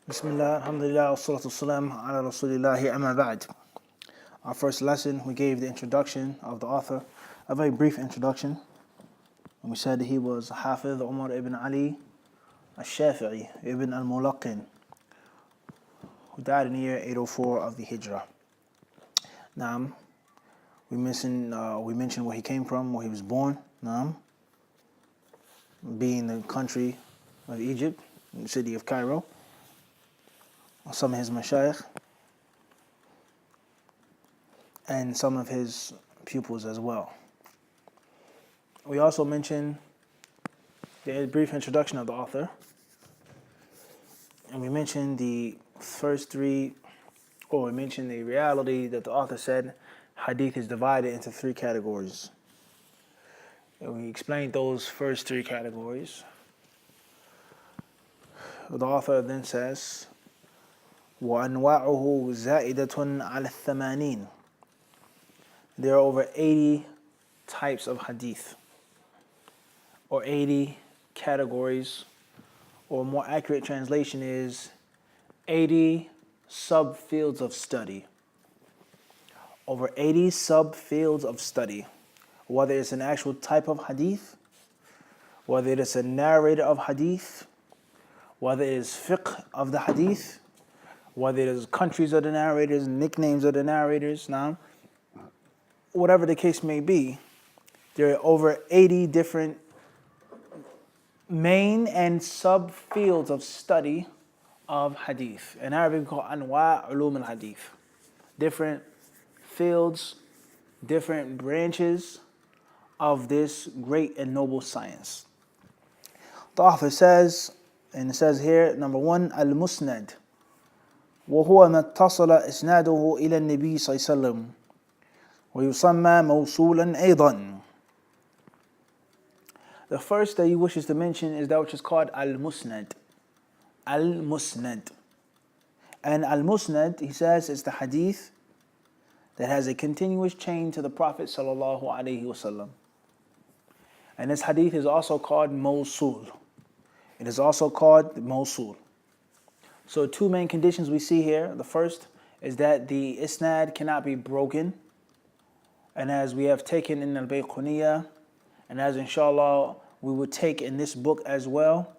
Bismillah, alhamdulillah, wassalatu wassalam ala rasulillahi amma ba'd. Our first lesson, we gave the introduction of the author, a very brief introduction. And we said that he was Hafiz Umar ibn Ali al-Shafi'i ibn al-mulaqqin, who died in the year 804 of the Hijrah. Now, we mentioned where he came from, where he was born, being the country of Egypt, in the city of Cairo. Some of his mashayikh and some of his pupils as well. We also mentioned the brief introduction of the author, and we mentioned the reality that the author said hadith is divided into three categories. And we explained those first three categories. The author then says, وأنواعه زائدة على الثمانين. There are over 80 types of hadith, or 80 categories, or more accurate translation is 80 subfields of study. Over 80 subfields of study, whether it's an actual type of hadith, whether it's a narrator of hadith, whether it is fiqh of the hadith, whether it is countries of the narrators, nicknames of the narrators, whatever the case may be, there are over 80 different main and subfields of study of hadith. In Arabic, we call Uloomil-Hadith. Different fields, different branches of this great and noble science. The author says, and it says here, number one, al-musnad. وهو ما اتصل إسناده إلى النبي صلى الله عليه وسلم ويسمى موصولا أيضا. The first that he wishes to mention is that which is called al-musnad. Al-musnad. And al-musnad, he says, is the hadith that has a continuous chain to the Prophet sallallahu alaihi wasallam. And this hadith is also called mawsul. It is also called mawsul. So two main conditions we see here. The first is that the isnad cannot be broken. And as we have taken in al-Bayquniyah, and as inshallah we would take in this book as well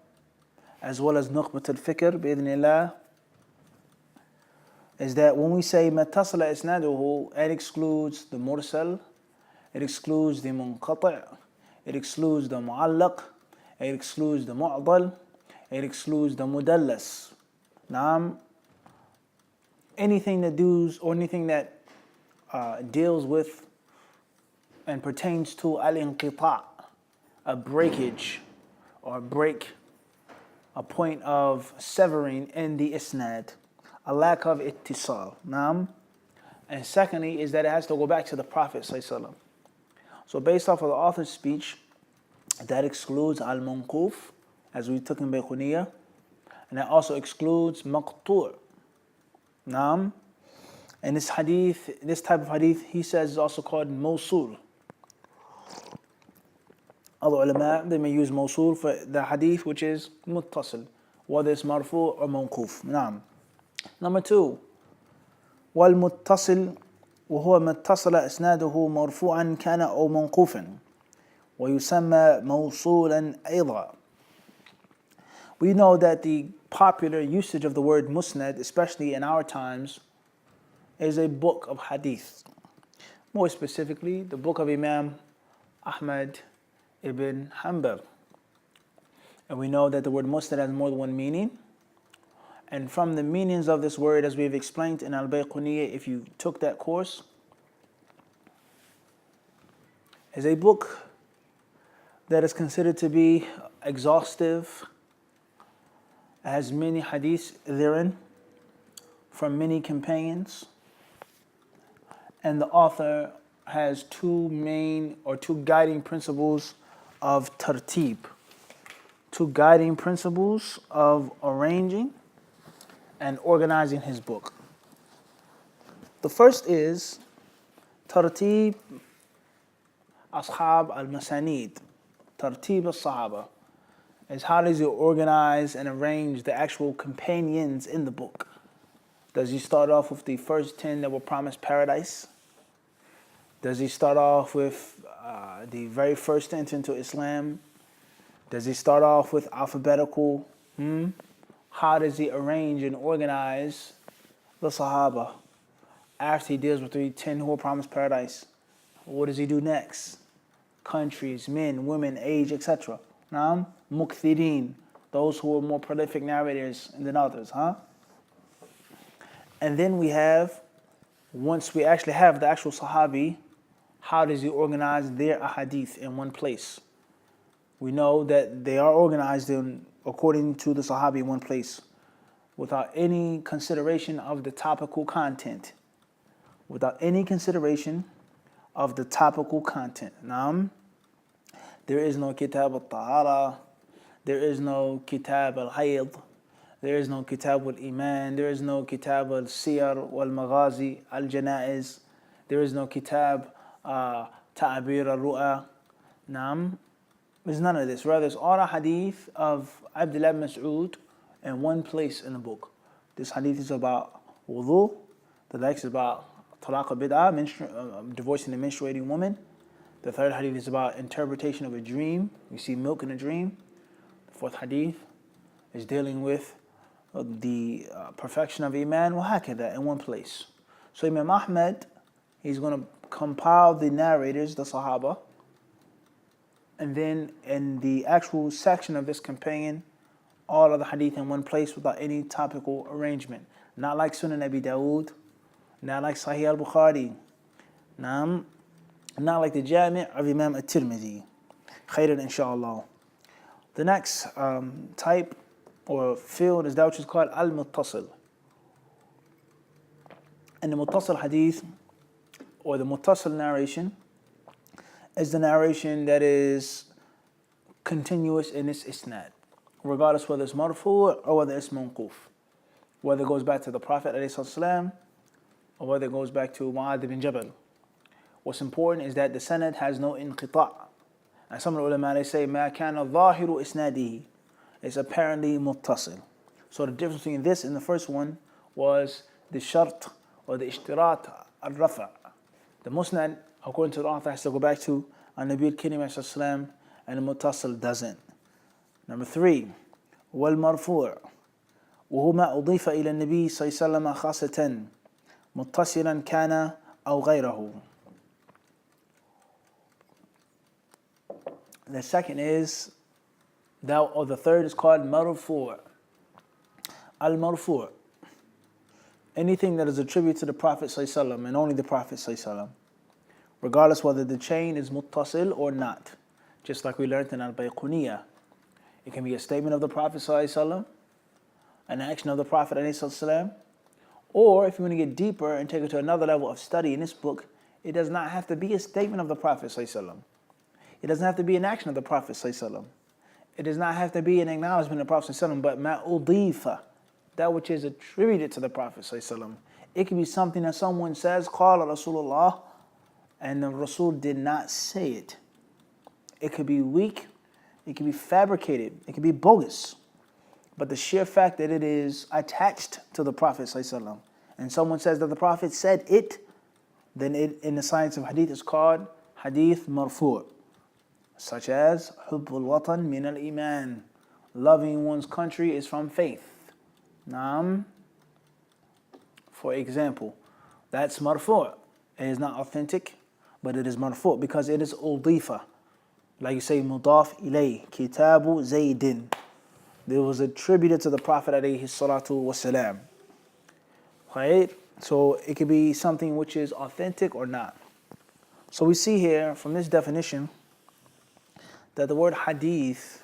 as Nukhbat al-Fikr, bi'idhnillah, is that when we say matasala isnaduhu, it excludes the mursal, it excludes the munqati', it excludes the mu'allaq, it excludes the mu'dal, it excludes the mudallas. Anything that deals with and pertains to al-inqita', a breakage or break, a point of severing in the isnad, a lack of ittisal. And secondly is that it has to go back to the Prophet ﷺ. So based off of the author's speech, that excludes al-manquf, as we took in Bayquniyah, and that also excludes maqtu'. And this type of hadith, he says, is also called mawsul. Other ulama, they may use mawsul for the hadith which is muttasil, whether it's marfu' or mawquf. Number two, والمتصل وهو ما اتصل إسناده مرفوعا كان أو موقوفا ويسمى موصولا أيضا. We know that the popular usage of the word musnad, especially in our times, is a book of hadith. More specifically, the book of Imam Ahmad ibn Hanbal. And we know that the word musnad has more than one meaning. And from the meanings of this word, as we have explained in al-Bayquniyah, if you took that course, is a book that is considered to be exhaustive, has many hadiths therein from many companions, and the author has two guiding principles of tartib, two guiding principles of arranging and organizing his book. The first is tartib ashab al-masanid, tartib al-sahaba, is how does he organize and arrange the actual companions in the book? Does he start off with the first 10 that were promised paradise? Does he start off with the very first to enter into Islam? Does he start off with alphabetical? How does he arrange and organize the Sahaba after he deals with the 10 who were promised paradise? What does he do next? Countries, men, women, age, etc. Naam, mukthirin, those who are more prolific narrators than others, And then we have, once we actually have the actual Sahabi, how does he organize their ahadith in one place? We know that they are organized according to the Sahabi in one place, without any consideration of the topical content. Without any consideration of the topical content. Naam, there is no kitab al-tahara, there is no kitab al-hayd, there is no kitab al-iman, there is no kitab al-siyar wal-maghazi al-janaiz, there is no kitab ta'abir al-ru'a. Naam, there's none of this. Rather, it's all a hadith of Abdullah ibn Mas'ud in one place in the book. This hadith is about wudu, the next is about talaq bid'ah, divorcing the menstruating woman. The third hadith is about interpretation of a dream. You see milk in a dream. The fourth hadith is dealing with the perfection of Iman, وهكذا, in one place. So Imam Ahmad, he's going to compile the narrators, the Sahaba, and then in the actual section of this companion, all of the hadith in one place without any topical arrangement. Not like Sunan Abi Dawood, not like Sahih al-Bukhari, not like the Jami' of Imam at-Tirmidhi. Khairan inshallah. The next type or field is that which is called al-muttasil. And the muttasil hadith, or the muttasil narration, is the narration that is continuous in its isnad, regardless whether it's marfu' or whether it's manquf, whether it goes back to the Prophet ﷺ or whether it goes back to Mu'adh bin Jabal. What's important is that the sanad has no inqita'. And some of the ulama, they say, مَا كَانَ الظَّاهِرُ إِسْنَادِهِ, it's apparently muttasil. So the difference between this and the first one was the shart or the ishtirat al-rafa'. The musnad, according to the author, has to go back to An-Nabi al-Karim and the muttasil doesn't. Number 3, wal-marfu' وهو ما أضيف إلى النبي صلى الله عليه وسلم خاصة متصلا كان أو غيره. The second is, the third is called marfu'. Al-marfu', anything that is attributed to the Prophet ﷺ and only the Prophet ﷺ, regardless whether the chain is muttasil or not. Just like we learned in al-Bayquniyah, it can be a statement of the Prophet ﷺ, an action of the Prophet ﷺ, or if you want to get deeper and take it to another level of study in this book, it does not have to be a statement of the Prophet ﷺ. It doesn't have to be an action of the Prophet ﷺ. It does not have to be an acknowledgement of the Prophet ﷺ, but ma udifa, that which is attributed to the Prophet ﷺ. It could be something that someone says, Qala Rasulullah, and the Rasul did not say it. It could be weak, it could be fabricated, it could be bogus. But the sheer fact that it is attached to the Prophet ﷺ, and someone says that the Prophet said it, then it, in the science of hadith, is called hadith marfu'. Such as Hubbul Watan min al-Iman, loving one's country is from faith. Naam. For example, that's marfu'. It is not authentic, but it is marfu' because it is udifa. Like you say, mudaf ilay, kitabu Zaydin. It was attributed to the Prophet alayhi salatu wasalam. Right? So it could be something which is authentic or not. So we see here from this definition that the word hadith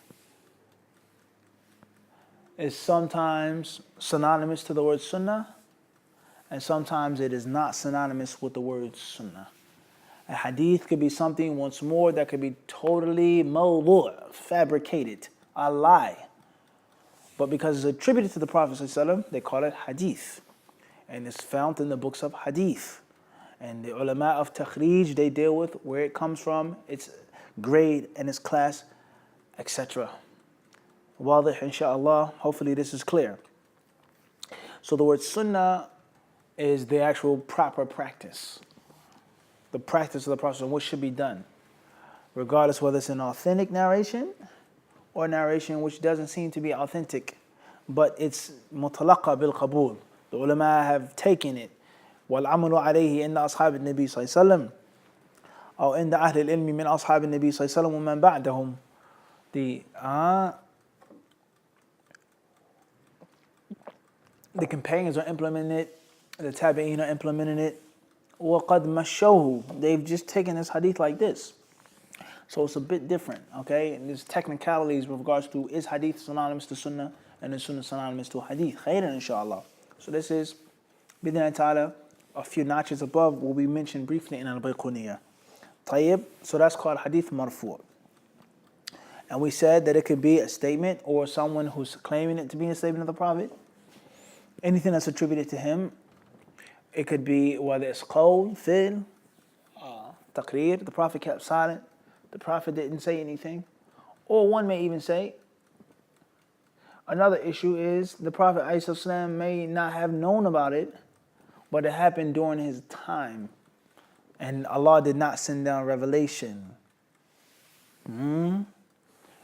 is sometimes synonymous to the word sunnah, and sometimes it is not synonymous with the word sunnah. A hadith could be something, once more, that could be totally mawdu', fabricated, a lie. But because it's attributed to the Prophet ﷺ, they call it hadith. And it's found in the books of hadith. And the ulama of takhrij, they deal with where it comes from, its grade and its class, etc. Wadih, inshaAllah. Hopefully this is clear. So the word sunnah is the actual proper practice. The practice of the Prophet, what should be done. Regardless whether it's an authentic narration or narration which doesn't seem to be authentic, but it's mutalaqqa bil qabul. The ulama have taken it. وَالْعَمَلُ عَلَيْهِ إِنَّ أَصْحَابِ النَّبِي صلى الله عليه وسلم أو إِنَّ أَهْلِ الْعِلْمِ مِنْ أَصْحَابِ النَّبِي صلى الله عليه وسلم ومن بعدهم. The companions are implementing it, the tabi'een are implementing it. وَقَدْ مَشَّوْهُ. They've just taken this hadith like this. So it's a bit different, okay? And there's technicalities with regards to, is hadith synonymous to sunnah and is sunnah synonymous to hadith? Khairan, inshallah. So this is, bidna ta'ala, a few notches above will be mentioned briefly in al-Bayquniyah. Tayyib, so that's called hadith marfu'. And we said that it could be a statement or someone who's claiming it to be a statement of the Prophet. Anything that's attributed to him. It could be whether it's qawl, fil, taqreer, the Prophet kept silent, the Prophet didn't say anything. Or one may even say, another issue is the Prophet ﷺ may not have known about it, but it happened during his time. And Allah did not send down revelation.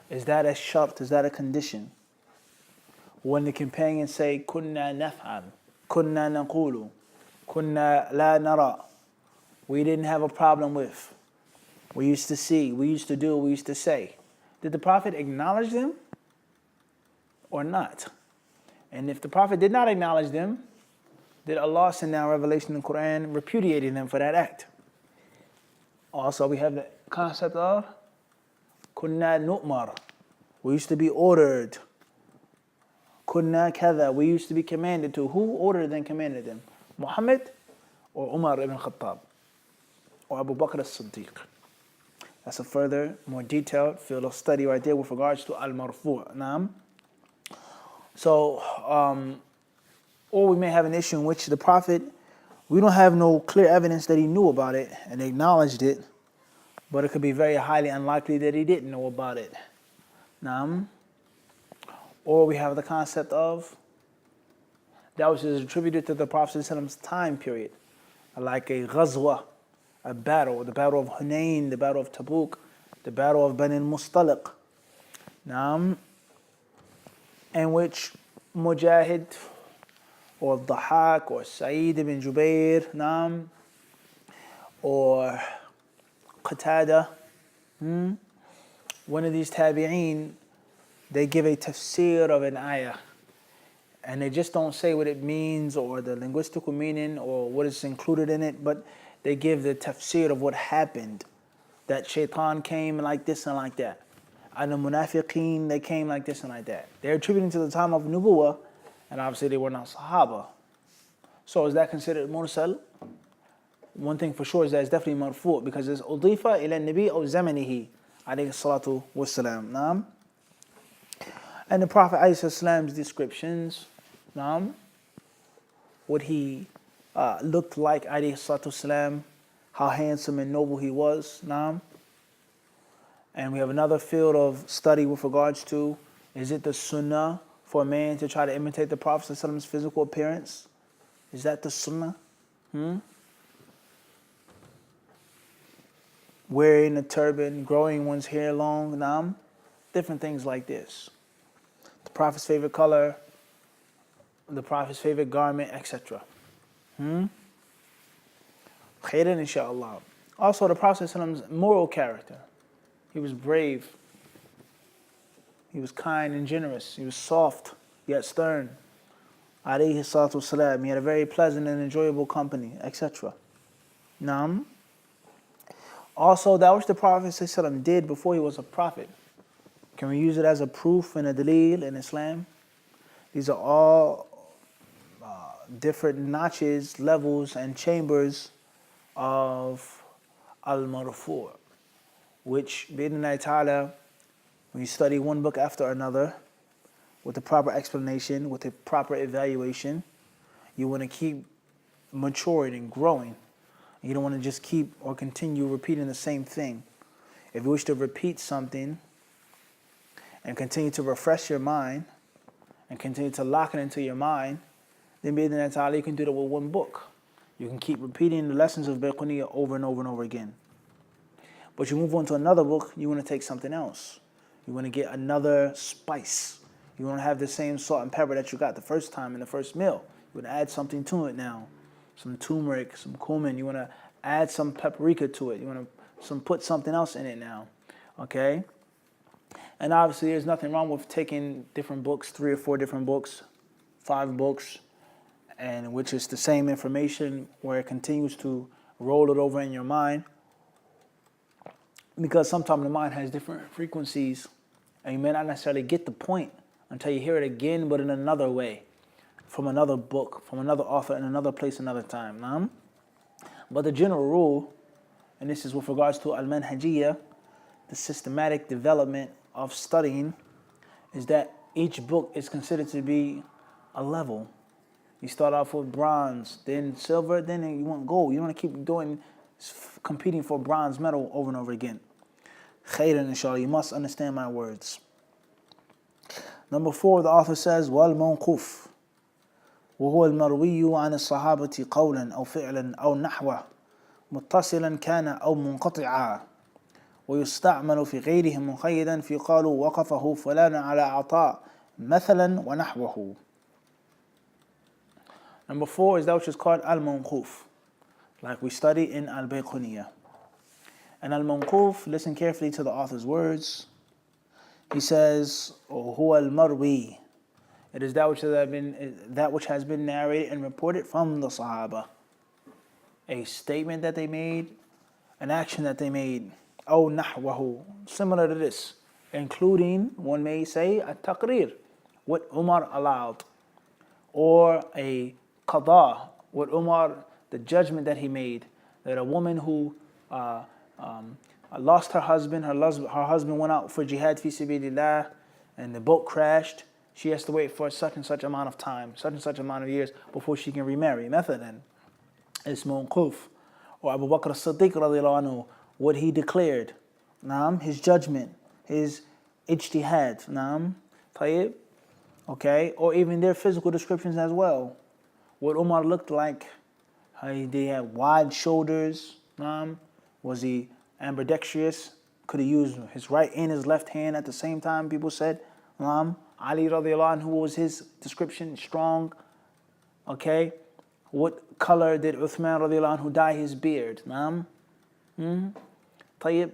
Is that a shart? Is that a condition? When the companions say, كُنَّا نَفْعَلْ كُنَّا نَقُولُ كُنَّا لَا نَرَى, we didn't have a problem with. We used to see, we used to do, we used to say. Did the Prophet acknowledge them or not? And if the Prophet did not acknowledge them, did Allah send down revelation in the Quran repudiating them for that act? Also, we have the concept of kunna nu'mar. We used to be ordered. Kunna kada. We used to be commanded to. Who ordered and commanded them? Muhammad or Umar ibn Khattab or Abu Bakr as-Siddiq? That's a further, more detailed field of study right there with regards to al-marfu'. Naam. So, or we may have an issue in which the Prophet, we don't have no clear evidence that he knew about it and acknowledged it, but it could be very highly unlikely that he didn't know about it. Naam. Or we have the concept of that which is attributed to the Prophet's time period, like a ghazwa, a battle, the battle of Hunayn, the battle of Tabuk, the battle of Bani al-Mustaliq. Naam. In which Mujahid or Dhahak or Sa'id ibn Jubair, Naam, or Qatada, one of these tabi'een, they give a tafsir of an ayah. And they just don't say what it means or the linguistical meaning or what is included in it, but they give the tafsir of what happened. That shaitan came like this and like that. And the munafiqeen, they came like this and like that. They're attributing to the time of nubuwah, and obviously they were not sahaba. So is that considered mursal? One thing for sure is that it's definitely marfu' because it's udifa ila nabi aw zamanihi alayhi salatu wassalam. Naam. And the Prophet alayhi salam's descriptions, naam, what he looked like alayhi salatu wassalam, how handsome and noble he was, naam. And we have another field of study with regards to, is it the sunnah for a man to try to imitate the Prophet's physical appearance? Is that the sunnah? Wearing a turban, growing one's hair long, naam. Different things like this. The Prophet's favorite color, the Prophet's favorite garment, etc. Khairan, inshaAllah. Also, the Prophet's moral character. He was brave. He was kind and generous. He was soft, yet stern. Alayhi salatu wasalam. He had a very pleasant and enjoyable company, etc. Naam. Also, that which the Prophet ﷺ did before he was a prophet. Can we use it as a proof and a dalil in Islam? These are all different notches, levels, and chambers of al-marfu', which, bi'idhnillahi ta'ala, when you study one book after another, with the proper explanation, with the proper evaluation, you want to keep maturing and growing. You don't want to just keep or continue repeating the same thing. If you wish to repeat something and continue to refresh your mind and continue to lock it into your mind, then bi'idhnillahi ta'ala you can do that with one book. You can keep repeating the lessons of Bayquniya over and over and over again. But you move on to another book, you want to take something else. You want to get another spice. You want to have the same salt and pepper that you got the first time in the first meal. You want to add something to it now. Some turmeric, some cumin. You want to add some paprika to it. You want to put something else in it now. Okay? And obviously there's nothing wrong with taking different books, 3 or 4 different books, 5 books, and which is the same information where it continues to roll it over in your mind. Because sometimes the mind has different frequencies and you may not necessarily get the point until you hear it again, but in another way, from another book, from another author, in another place, another time. But the general rule, and this is with regards to al-manhajiyya, the systematic development of studying, is that each book is considered to be a level. You start off with bronze, then silver, then you want gold. You want to keep competing for bronze medal over and over again. Khairan, inshallah, you must understand my words. Number 4, the author says, wal-mawquf, وهو المروي عن الصحابة قولا أو فعلا أو نحوه متصلا كان أو منقطعا ويستعمل في غيره مقيدا في قالوا وقفه فلان على عطاء مثلا ونحوه. Number 4 is that which is called al-mawquf, like we study in al-Bayquniya. And al-mawquf, listen carefully to the author's words. He says, هو المروي. It is that which has been narrated and reported from the Sahaba. A statement that they made, an action that they made, أو نحوه, similar to this, including, one may say, at-Taqrir, what Umar allowed, or a qada, what Umar, the judgment that he made, that a woman who lost her husband, her husband went out for jihad fi sabilillah, and the boat crashed. She has to wait for such and such amount of time, such and such amount of years before she can remarry. Mathalan, it's mawquf. Or Abu Bakr as-Siddiq radiallahu anhu, what he declared, his judgment, his ijtihad, tayyib, okay, or even their physical descriptions as well. What Umar looked like, did he have wide shoulders, was he ambidextrous, could he use his right and his left hand at the same time, people said, Ali radiallahu anhu, what was his description, strong, okay, what color did Uthman radiallahu anhu dye his beard, طيب,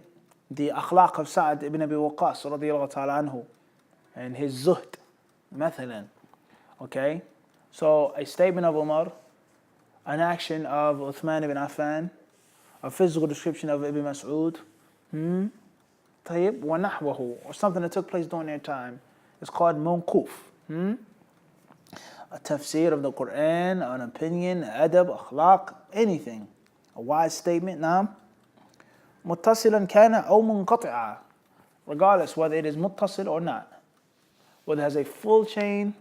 the akhlaq of Sa'ad ibn Abi Waqqas radiallahu ta'ala anhu, and his zuhd, mathalan, okay, so a statement of Umar, an action of Uthman ibn Affan, a physical description of Ibn Mas'ud, طيب, وَنَحْوَهُ, or something that took place during their time, is called mawquf. A tafsir of the Quran, an opinion, adab, akhlaq, anything. A wise statement, متصلا كان أو منقطعا, regardless whether it is muttasil or not, whether it has a full chain,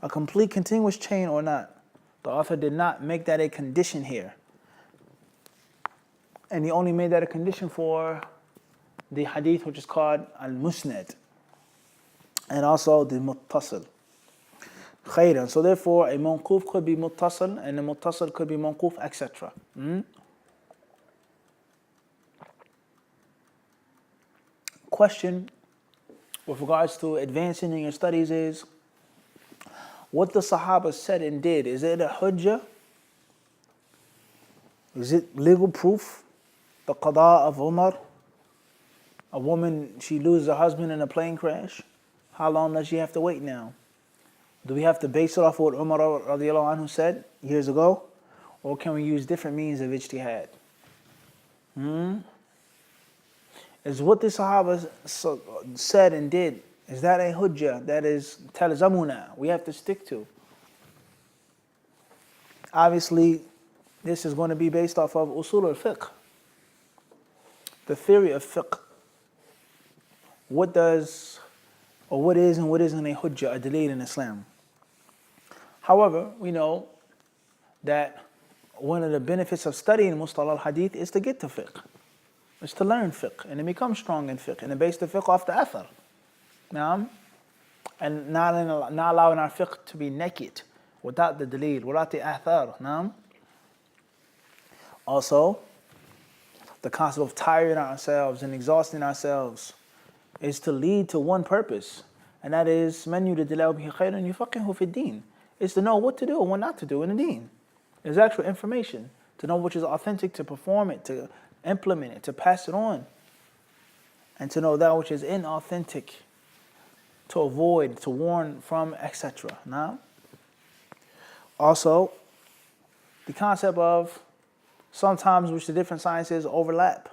a complete continuous chain or not. The author did not make that a condition here. And he only made that a condition for the hadith which is called al-musnad, and also the muttasil. Khairan. So therefore a mawquf could be muttasil and a muttasil could be mawquf, etc. Question with regards to advancing in your studies is, what the Sahaba said and did, is it a hujjah? Is it legal proof? The qada of Umar, a woman, she loses her husband in a plane crash, how long does she have to wait now? Do we have to base it off of what Umar radiallahu anhu said years ago? Or can we use different means of ijtihad? Is what the Sahaba said and did, is that a hujjah that is talzamuna, we have to stick to? Obviously, this is going to be based off of usul al-fiqh, the theory of fiqh. What does, or what is and what isn't a hujjah, a dalil in Islam? However, we know that one of the benefits of studying mustalah al-hadith is to get to fiqh. Is to learn fiqh and to become strong in fiqh and to base the fiqh off the athar. Naam. And not allowing our fiqh to be naked, without the daleel, without the athar. Naam. Also, the concept of tiring ourselves and exhausting ourselves is to lead to one purpose, and that is man yuridillahu bihi khayran yufaqihuhu fi din. It's to know what to do and what not to do in the deen. There's actual information to know which is authentic, to perform it, to implement it, to pass it on, and to know that which is inauthentic, to avoid, to warn from, etc. Now, also, the concept of sometimes which the different sciences overlap,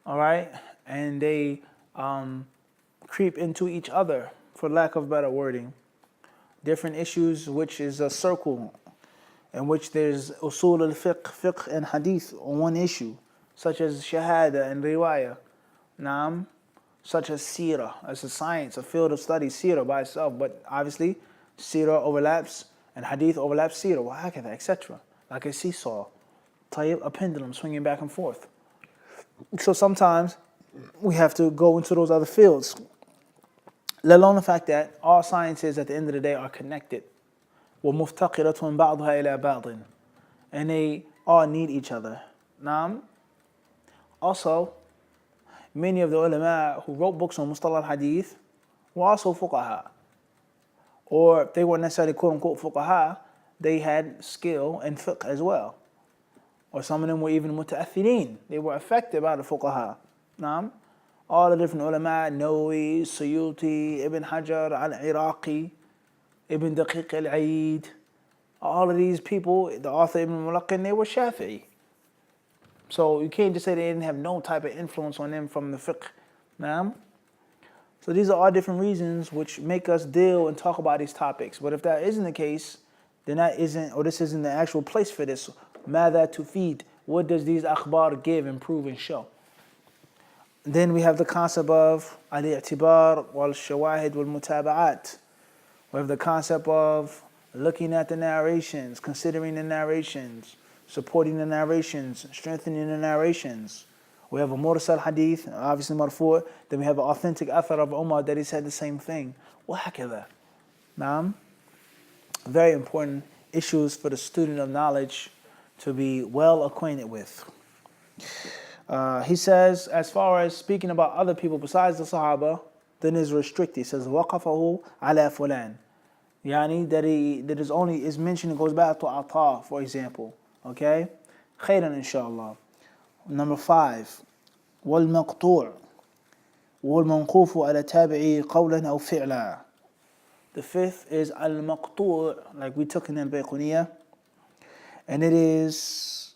all right, and they creep into each other, for lack of better wording. Different issues, which is a circle in which there's usul al-fiqh, fiqh and hadith on one issue, such as shahada and riwayah, naam, such as seerah, as a science, a field of study, seerah by itself, but obviously seerah overlaps and hadith overlaps seerah, wahakadha, etc. Like a seesaw, a pendulum swinging back and forth. So sometimes we have to go into those other fields, let alone the fact that all sciences at the end of the day are connected. وَمُفْتَقِرَةٌ بَعْضُهَا إِلَى بَعْضٍ, and they all need each other. Naam. Also, many of the ulama who wrote books on Mustalah al-Hadith were also fuqaha. Or if they weren't necessarily quote-unquote fuqaha, they had skill in fiqh as well. Or some of them were even muta'athirin. They were affected by the fuqaha. Naam. All the different ulama, Nawawi, Suyuti, Ibn Hajar, al-Iraqi, Ibn Daqiq al-Aid, all of these people, the author Ibn al-Mulaqqin, they were Shafi'i. So you can't just say they didn't have no type of influence on them from the fiqh. Naam. So these are all different reasons which make us deal and talk about these topics. But if that isn't the case, then that isn't, or this isn't the actual place for this. Mada tufid, what does these akhbar give and prove and show? Then we have the concept of al-i'tibar wal-shawahid wal-mutaba'at. We have the concept of looking at the narrations, considering the narrations, supporting the narrations, strengthening the narrations. We have a mursal hadith, obviously marfu'. Then we have an authentic athar of Umar that he said the same thing. وهكذا. Naam. Very important issues for the student of knowledge to be well acquainted with. He says, as far as speaking about other people besides the Sahaba, then is restricted. He says, وَقَفَهُ عَلَى فُلَانٍ. Yani, that is only is mentioned, it goes back to Ata, for example. Okay? Khairan, inshallah. Number 5. وَالْمَقْطُوعُ وَالْمَنْقُوفُ عَلَى تَابِعِي قَوْلًا أَوْ فِعْلًا. The 5th is al-maqtu', like we took in the Bayquniyah. And it is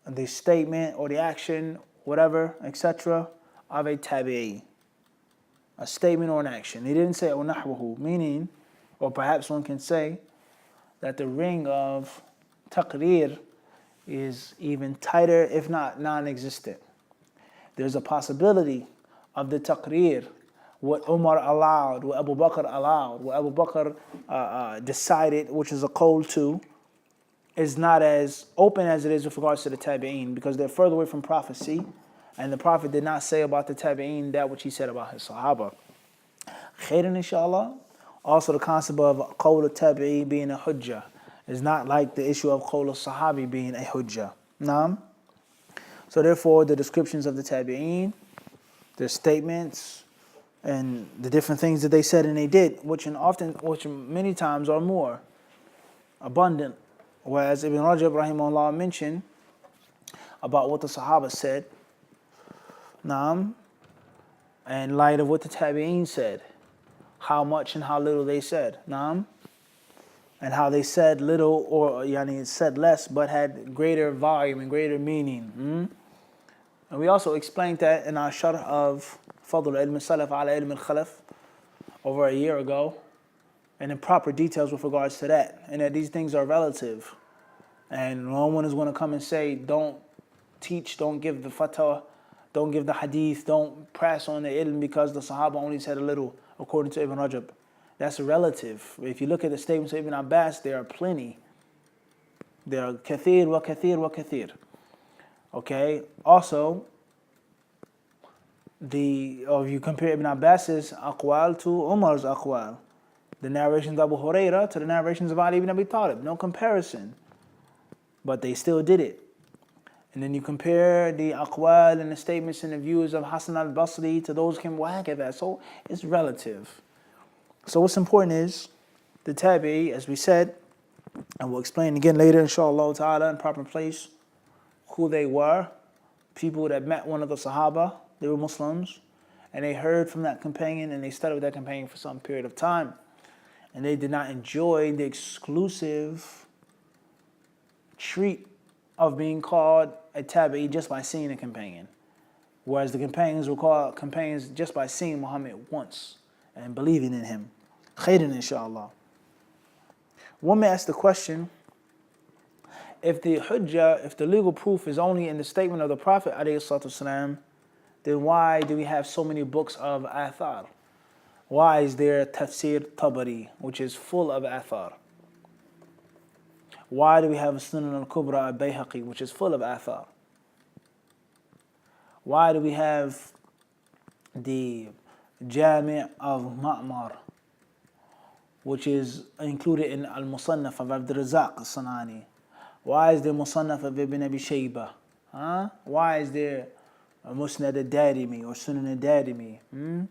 the statement or the action, whatever, etc., of a tabi'i. A statement or an action. He didn't say nahwahu, meaning, or perhaps one can say that the ring of taqrir is even tighter, if not non-existent. There's a possibility of the taqrir, what Umar allowed, what Abu Bakr allowed, what Abu Bakr decided, which is a qawl too, is not as open as it is with regards to the tabi'een, because they're further away from prophecy, and the Prophet did not say about the tabi'een that which he said about his sahaba. Khairan, inshallah. Also the concept of qawl al-tabi'i being a hujjah is not like the issue of qawl al-sahabi being a hujjah. Naam. So therefore the descriptions of the tabi'een, their statements, and the different things that they said and they did, which many times are more abundant. Whereas Ibn Rajab rahimahullah mentioned about what the Sahaba said, naam, in light of what the Tabi'een said, how much and how little they said, naam, and how they said little or said less but had greater volume and greater meaning. And we also explained that in our sharh of Fadl ilm al-Salaf ala ilm al-Khalaf over a year ago, and in proper details with regards to that, and that these things are relative, and no one is going to come and say, don't teach, don't give the fatwa, don't give the hadith, don't press on the ilm because the Sahaba only said a little, according to Ibn Rajab. That's relative. If you look at the statements of Ibn Abbas, there are plenty. There are kathir wa kathir wa kathir. Okay? Also, or if you compare Ibn Abbas's aqwal to Umar's aqwal, the narrations of Abu Huraira to the narrations of Ali ibn Abi Talib, no comparison. But they still did it. And then you compare the aqwal and the statements and the views of Hasan al-Basri to those who came after that. So it's relative. So what's important is the tabi'i, as we said, and we'll explain again later, inshallah ta'ala, in proper place, who they were. People that met one of the Sahaba, they were Muslims, and they heard from that companion and they studied with that companion for some period of time. And they did not enjoy the exclusive treat of being called a tabi'i just by seeing a companion. Whereas the companions were called companions just by seeing Muhammad once and believing in him. Khairan, inshallah. One may ask the question, if the hujjah, if the legal proof is only in the statement of the Prophet ﷺ, then why do we have so many books of athar? Why is there Tafsir Tabari, which is full of athar? Why do we have Sunan al-Kubra al-Bayhaqi, which is full of athar? Why do we have the Jami' of Ma'mar, which is included in al-Musannaf of Abd al-Razaq al-Sanani? Why is there Musannaf of Ibn Abi Shaybah? Why is there Musnad al-Darimi or Sunan al-Darimi?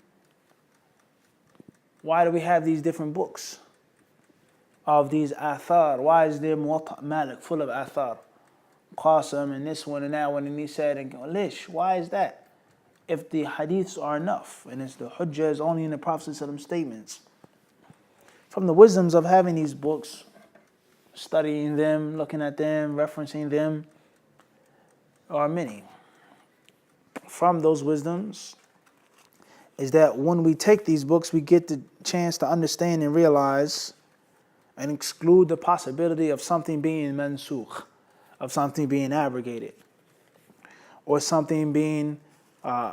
Why do we have these different books of these athar? Why is there Muwatta Malik full of athar? Qasim and this one and that one, and he said, and Lish, why is that? If the hadiths are enough, and it's the hujjah is only in the Prophet's statements. From the wisdoms of having these books, studying them, looking at them, referencing them, are many. From those wisdoms is that when we take these books, we get the chance to understand and realize and exclude the possibility of something being mansukh, of something being abrogated, or something being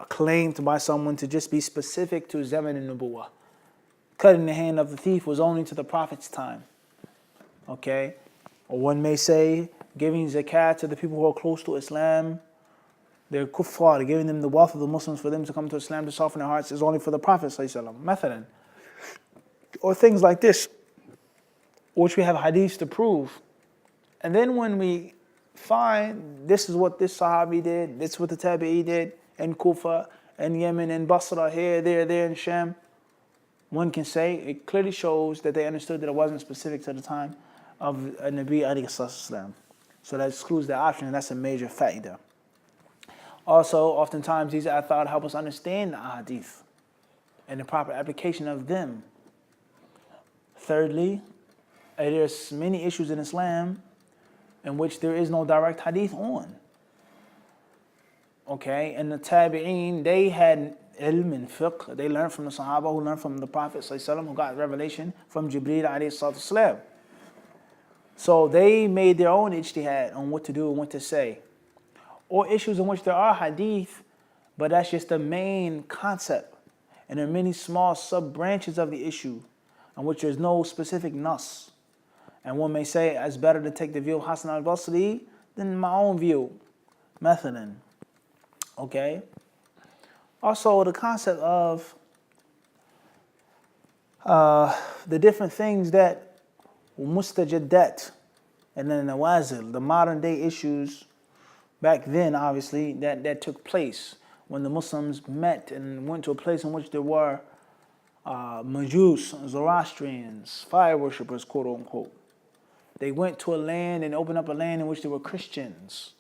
claimed by someone to just be specific to Zaman al-Nubuwah. Cutting the hand of the thief was only to the Prophet's time. Okay? Or one may say, giving zakat to the people who are close to Islam, they're kuffar, giving them the wealth of the Muslims for them to come to Islam to soften their hearts is only for the Prophet ﷺ. Or things like this, which we have hadiths to prove. And then when we find this is what this Sahabi did, this is what the Tabi'i did in Kufa, and Yemen, and Basra, here, there, in Sham, one can say it clearly shows that they understood that it wasn't specific to the time of Nabi alayhi salatu. So that excludes the option, and that's a major fa'idah. Also, oftentimes these athar help us understand the hadith and the proper application of them. Thirdly, there's many issues in Islam in which there is no direct hadith on. Okay, and the tabi'een, they had ilm and fiqh. They learned from the Sahaba who learned from the Prophet ﷺ, who got revelation from Jibreel alayhi salatu. So they made their own ijtihad on what to do and what to say. Or issues in which there are hadith, but that's just the main concept. And there are many small sub-branches of the issue in which there's no specific nas. And one may say it's better to take the view of Hasan al-Basri than my own view. Mathalan. Okay? Also, the concept of the different things that mustajaddat and then nawazil, the modern day issues back then, obviously, that took place when the Muslims met and went to a place in which there were Majus, Zoroastrians, fire worshippers, quote unquote. They went to a land and opened up a land in which there were Christians.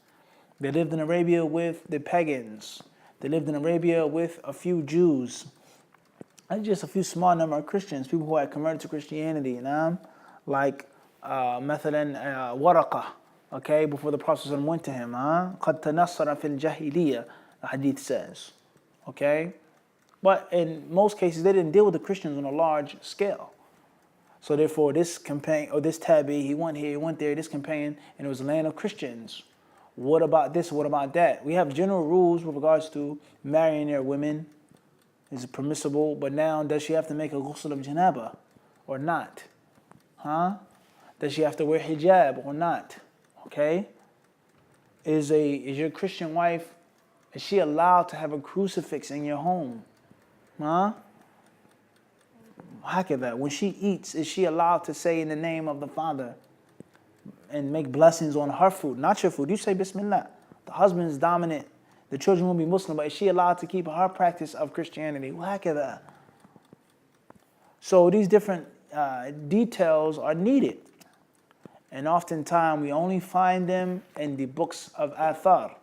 They lived in Arabia with the pagans. They lived in Arabia with a few Jews. And just a few small number of Christians, people who had converted to Christianity, you know? Like, Mathalan, Waraqah, okay, before the Prophet went to him, قَدْ تَنَصَّرَ فِي الْجَاهِلِيَّةِ, the hadith says, okay? But in most cases, they didn't deal with the Christians on a large scale. So therefore, this companion, or this tabi, he went here, he went there, this companion, and it was a land of Christians. What about this, what about that? We have general rules with regards to marrying their women. Is it permissible? But now, does she have to make a ghusl of janaba or not? Does she have to wear hijab or not? Okay? Is your Christian wife, Is she allowed to have a crucifix in your home? Huh? Hakada. When she eats, is she allowed to say in the name of the Father and make blessings on her food, not your food? You say Bismillah. The husband is dominant. The children will be Muslim, but is she allowed to keep her practice of Christianity? Hakada. So these different details are needed. And oftentimes we only find them in the books of Athar.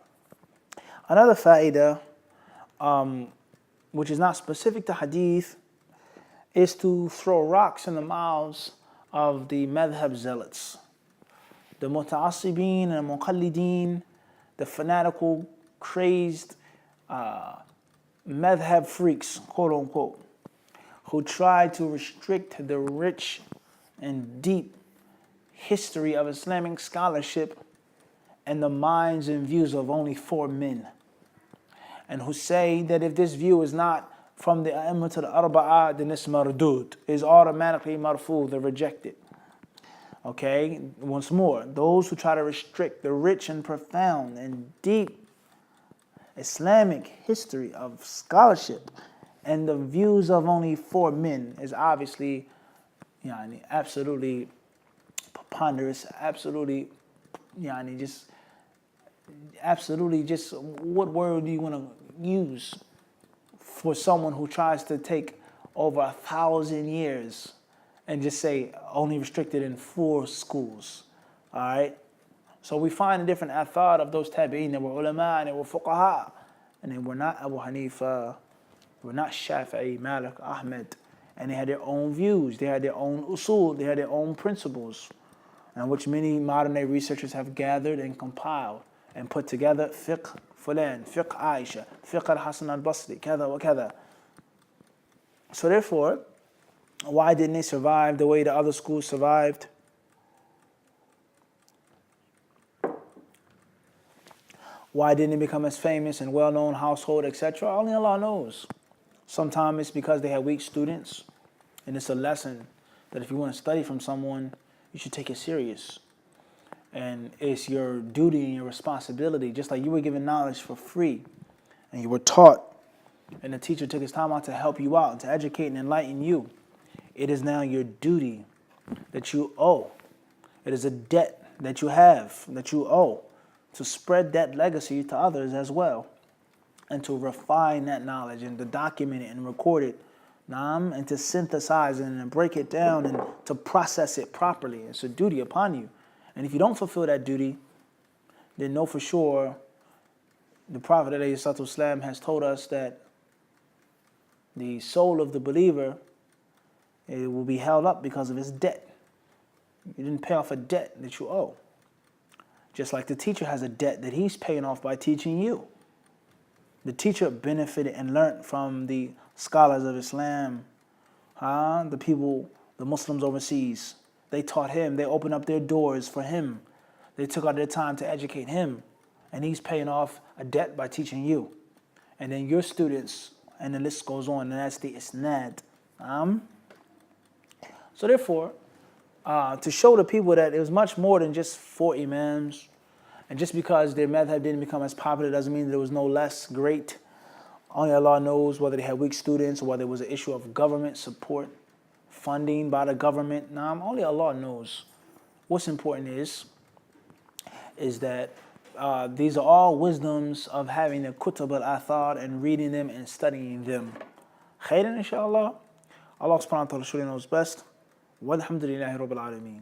Another fa'idah, which is not specific to hadith, is to throw rocks in the mouths of the madhab zealots, the muta'assibeen and muqallideen, the fanatical, crazed madhab freaks, quote unquote, who try to restrict the rich and deep history of Islamic scholarship and the minds and views of only 4 men, and who say that if this view is not from the A'immat al-Arba'ah, then it's mardud, is automatically marfu, they're rejected. Okay, once more, those who try to restrict the rich and profound and deep Islamic history of scholarship and the views of only 4 men is obviously absolutely preponderous, absolutely just what word do you want to use for someone who tries to take over 1,000 years and just say only restricted in 4 schools? All right. So we find a different athar of those tabi'in that were ulama and they were fuqaha, and they were not Abu Hanifa, they were not Shafi'i, Malik, Ahmed, and they had their own views, they had their own usul, they had their own principles, and which many modern day researchers have gathered and compiled and put together. Fiqh Fulan, Fiqh Aisha, Fiqh al-Hasan al-Basri, kada wa kada. So therefore, why didn't they survive the way the other schools survived? Why didn't they become as famous and well-known household, etc.? Only Allah knows. Sometimes it's because they had weak students, and it's a lesson that if you want to study from someone, you should take it serious. And it's your duty and your responsibility, just like you were given knowledge for free, and you were taught, and the teacher took his time out to help you out, to educate and enlighten you. It is now your duty that you owe. It is a debt that you have, that you owe, to spread that legacy to others as well, and to refine that knowledge and to document it and record it, and to synthesize it and break it down and to process it properly. It's a duty upon you. And if you don't fulfill that duty, then know for sure the Prophet ﷺ has told us that the soul of the believer, it will be held up because of his debt. You didn't pay off a debt that you owe. Just like the teacher has a debt that he's paying off by teaching you. The teacher benefited and learned from the scholars of Islam, the people, the Muslims overseas. They taught him, they opened up their doors for him. They took out their time to educate him. And he's paying off a debt by teaching you. And then your students, and the list goes on, and that's the isnad. So therefore, to show the people that it was much more than just 4 imams, and just because their madhab didn't become as popular doesn't mean there was no less great. Only Allah knows whether they had weak students or whether it was an issue of government support, funding by the government. Only Allah knows. What's important is that these are all wisdoms of having the kutub al-athar and reading them and studying them. Khairan inshallah. Allah subhanahu wa ta'ala surely knows best. Walhamdulillahi rabbil alameen.